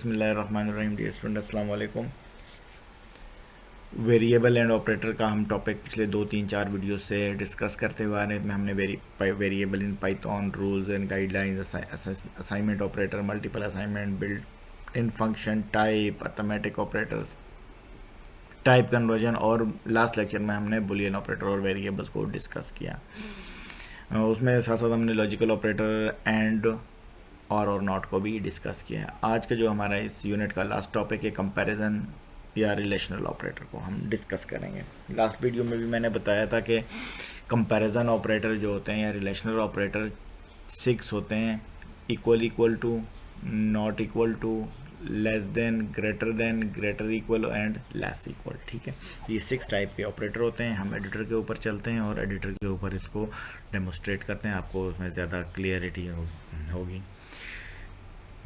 बिस्मिल्लाहिर्रहमानिर्रहीम। Dear student, अस्सलाम वालेकुम। वेरिएबल एंड ऑपरेटर का हम टॉपिक पिछले 2 3 4 वीडियो से डिस्कस करते हुए आ रहे हैं। इसमें हमने variable in Python, rules and guidelines, assignment operator, multiple assignment, built in function, type, arithmetic operators, type conversion और लास्ट लेक्चर में हमने बुलियन ऑपरेटर और वेरिएबल्स को डिस्कस किया। उसमें साथ साथ हमने लॉजिकल ऑपरेटर एंड और नॉट को भी डिस्कस किया है। आज का जो हमारा इस यूनिट का लास्ट टॉपिक है कंपैरिजन या रिलेशनल ऑपरेटर को हम डिस्कस करेंगे। लास्ट वीडियो में भी मैंने बताया था कि कंपैरिजन ऑपरेटर जो होते हैं या रिलेशनल ऑपरेटर 6 होते हैं: equal to, not equal to, less than, greater equal and less equal. ठीक है, ये 6 टाइप के ऑपरेटर होते हैं। हम एडिटर के ऊपर चलते हैं और एडिटर के ऊपर इसको डेमोस्ट्रेट करते हैं, आपको उसमें ज़्यादा क्लियरिटी होगी।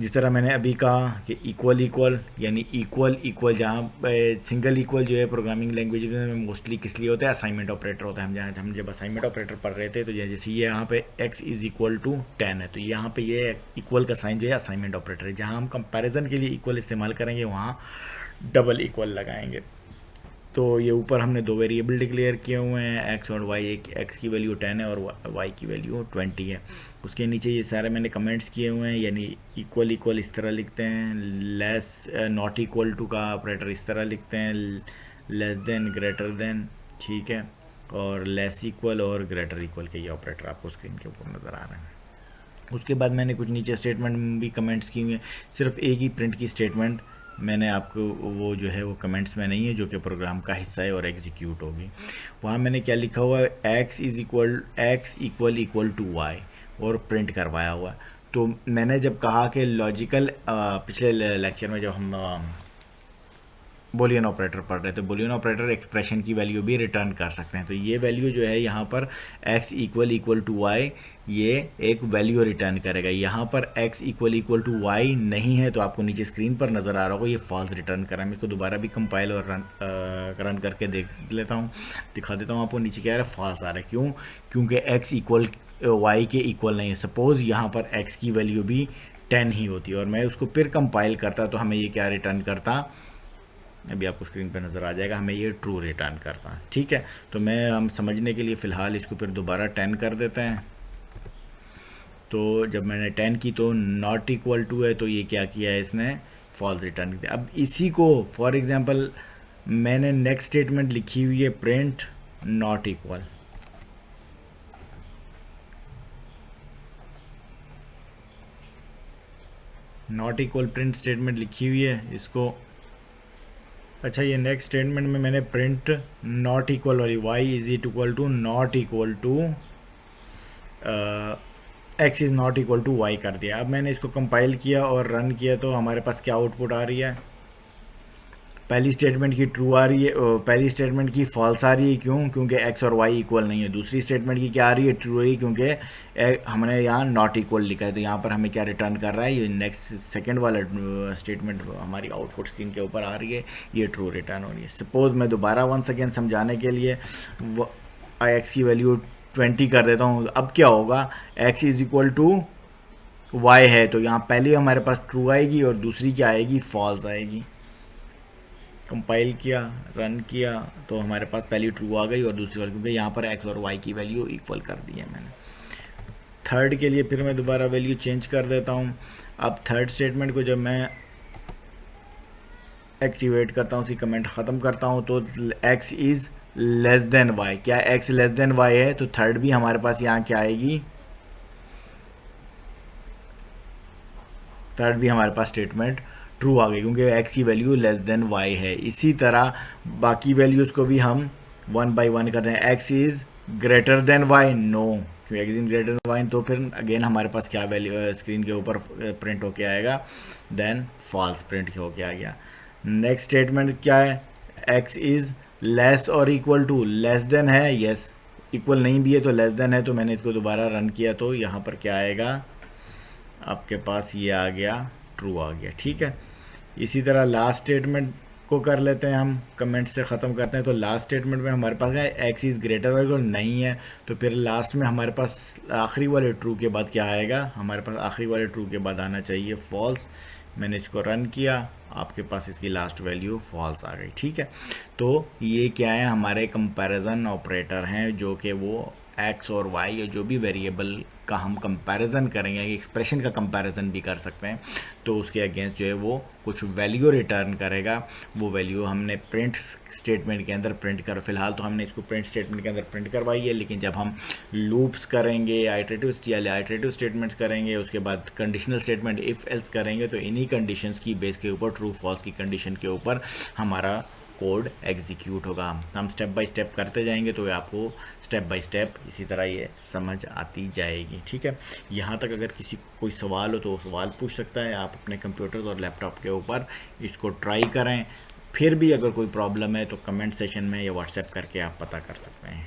जिस तरह मैंने अभी कहा कि इक्वल यानी इक्वल जहाँ सिंगल इक्वल जो है प्रोग्रामिंग लैंग्वेज में मोस्टली किस लिए होता है, असाइनमेंट ऑपरेटर होता है। हम जब असाइनमेंट ऑपरेटर पढ़ रहे थे तो जैसे ये यहाँ पे x इज़ इक्वल टू 10 है, तो यहाँ पे ये इक्वल का साइन जो है असाइनमेंट ऑपरेटर है। जहाँ हम कंपैरिजन के लिए इक्वल इस्तेमाल करेंगे वहाँ डबल इक्वल लगाएंगे। तो ये ऊपर हमने 2 वेरिएबल डिक्लेयर किए हुए हैं, x और y। एक x की वैल्यू 10 है और y की वैल्यू 20 है। उसके नीचे ये सारे मैंने कमेंट्स किए हुए हैं, यानी इक्वल इस तरह लिखते हैं, लेस नॉट इक्वल टू का ऑपरेटर इस तरह लिखते हैं, लेस देन, ग्रेटर देन, ठीक है, और लेस इक्वल और ग्रेटर इक्वल के ये ऑपरेटर आपको स्क्रीन के ऊपर नज़र आ रहे हैं। उसके बाद मैंने कुछ नीचे स्टेटमेंट में भी कमेंट्स किए हुए हैं। सिर्फ एक ही प्रिंट की स्टेटमेंट मैंने आपको वो जो है वो कमेंट्स में नहीं है, जो कि प्रोग्राम का हिस्सा है और एग्जीक्यूट होगी। वहाँ मैंने क्या लिखा हुआ है, x इक्वल टू y और प्रिंट करवाया हुआ है। तो मैंने जब कहा कि लॉजिकल, पिछले लेक्चर में जब हम बुलियन ऑपरेटर पढ़ रहे थे, बुलियन ऑपरेटर एक्सप्रेशन की वैल्यू भी रिटर्न कर सकते हैं। तो ये वैल्यू जो है यहाँ पर x इक्वल टू y, ये एक वैल्यू रिटर्न करेगा। यहाँ पर x इक्वल टू y नहीं है, तो आपको नीचे स्क्रीन पर नज़र आ रहा होगा ये फॉल्स रिटर्न करा। मैं इसको दोबारा भी कंपाइल और रन करके देख लेता हूँ, दिखा देता हूँ आपको। नीचे क्या आ रहा है, फॉल्स आ रहा है। क्यों? क्योंकि x इक्वल y के इक्वल नहीं है। सपोज़ यहाँ पर x की वैल्यू भी 10 ही होती और मैं उसको फिर कंपाइल करता तो हमें ये क्या रिटर्न करता, अभी आपको स्क्रीन पर नज़र आ जाएगा, हमें ये ट्रू रिटर्न करता है। ठीक है, तो हम समझने के लिए फ़िलहाल इसको फिर दोबारा 10 कर देते हैं। तो जब मैंने 10 की तो नॉट इक्वल टू है, तो ये क्या किया है, इसने फॉल्स रिटर्न किया। अब इसी को फॉर एग्जांपल मैंने नेक्स्ट स्टेटमेंट लिखी हुई है, print not equal. Not equal print statement लिखी हुई है इसको। अच्छा, ये नेक्स्ट स्टेटमेंट में मैंने प्रिंट नॉट इक्वल वाली y is equal to not equal to x is not equal to y कर दिया। अब मैंने इसको कंपाइल किया और रन किया तो हमारे पास क्या आउटपुट आ रही है, पहली स्टेटमेंट की ट्रू आ रही है, पहली स्टेटमेंट की फॉल्स आ रही है। क्यों? क्योंकि x और y इक्वल नहीं है। दूसरी स्टेटमेंट की क्या आ रही है, ट्रू है, क्योंकि हमने यहाँ नॉट इक्वल लिखा है। तो यहाँ पर हमें क्या रिटर्न कर रहा है, ये नेक्स्ट सेकंड वाला स्टेटमेंट हमारी आउटपुट स्क्रीन के ऊपर आ रही है, ये ट्रू रिटर्न हो रही है। सपोज़ मैं दोबारा वंस अगेन समझाने के लिए x की वैल्यू 20 कर देता हूँ। अब क्या होगा, x is equal to y है, तो यहाँ पहले हमारे पास ट्रू आएगी और दूसरी क्या आएगी, फॉल्स आएगी। कंपाइल किया, रन किया तो हमारे पास पहली ट्रू आ गई और दूसरी वाली, क्योंकि यहाँ पर x और y की वैल्यू इक्वल कर दी है मैंने। थर्ड के लिए फिर मैं दोबारा वैल्यू चेंज कर देता हूँ। अब थर्ड स्टेटमेंट को जब मैं एक्टिवेट करता हूँ, उसी कमेंट ख़त्म करता हूँ, तो x is less than y। क्या x लेस देन y है, तो थर्ड भी हमारे पास यहाँ क्या आएगी, थर्ड भी हमारे पास स्टेटमेंट ट्रू आ गई, क्योंकि x की वैल्यू लेस देन y है। इसी तरह बाकी वैल्यूज़ को भी हम 1 बाई 1 करते हैं। x is greater than y, no, क्योंकि x is greater than y, तो फिर अगेन हमारे पास क्या वैल्यू स्क्रीन के ऊपर प्रिंट होके आएगा, देन फॉल्स प्रिंट होके आ गया। नेक्स्ट स्टेटमेंट क्या है, x इज़ लेस और इक्वल टू, लेस देन है, यस, इक्वल नहीं भी है तो लेस देन है। तो मैंने इसको दोबारा रन किया तो यहाँ पर क्या आएगा, आपके पास ये आ गया, ट्रू आ गया। ठीक है, इसी तरह लास्ट स्टेटमेंट को कर लेते हैं, हम कमेंट से ख़त्म करते हैं। तो लास्ट स्टेटमेंट में हमारे पास क्या है, x इज़ ग्रेटर और नहीं है, तो फिर लास्ट में हमारे पास आखिरी वाले ट्रू के बाद क्या आएगा, हमारे पास आखिरी वाले ट्रू के बाद आना चाहिए फॉल्स, मैंने इसको रन किया, आपके पास इसकी लास्ट वैल्यू फॉल्स आ गई। ठीक है, तो ये क्या है, हमारे कंपैरिजन ऑपरेटर हैं जो कि वो एक्स और वाई या जो भी वेरिएबल का हम कंपैरिजन करेंगे, एक्सप्रेशन का कंपैरिजन भी कर सकते हैं, तो उसके अगेंस्ट जो है वो कुछ वैल्यू रिटर्न करेगा। वो वैल्यू हमने प्रिंट स्टेटमेंट के अंदर प्रिंट कर, फिलहाल तो हमने इसको प्रिंट स्टेटमेंट के अंदर प्रिंट करवाई है, लेकिन जब हम लूप्स करेंगे, आइटरेटिव स्टेटमेंट्स करेंगे, उसके बाद कंडीशनल स्टेटमेंट इफ़ एल्स करेंगे, तो इन्हीं कंडीशंस की बेस के ऊपर, ट्रू फॉल्स की कंडीशन के ऊपर हमारा कोड एग्जीक्यूट होगा। हम स्टेप बाय स्टेप करते जाएंगे तो आपको स्टेप बाय स्टेप इसी तरह ये समझ आती जाएगी। ठीक है, यहाँ तक अगर किसी को कोई सवाल हो तो सवाल पूछ सकता है, आप अपने कंप्यूटर और लैपटॉप के ऊपर इसको ट्राई करें। फिर भी अगर कोई प्रॉब्लम है तो कमेंट सेशन में या व्हाट्सएप करके आप पता कर सकते हैं।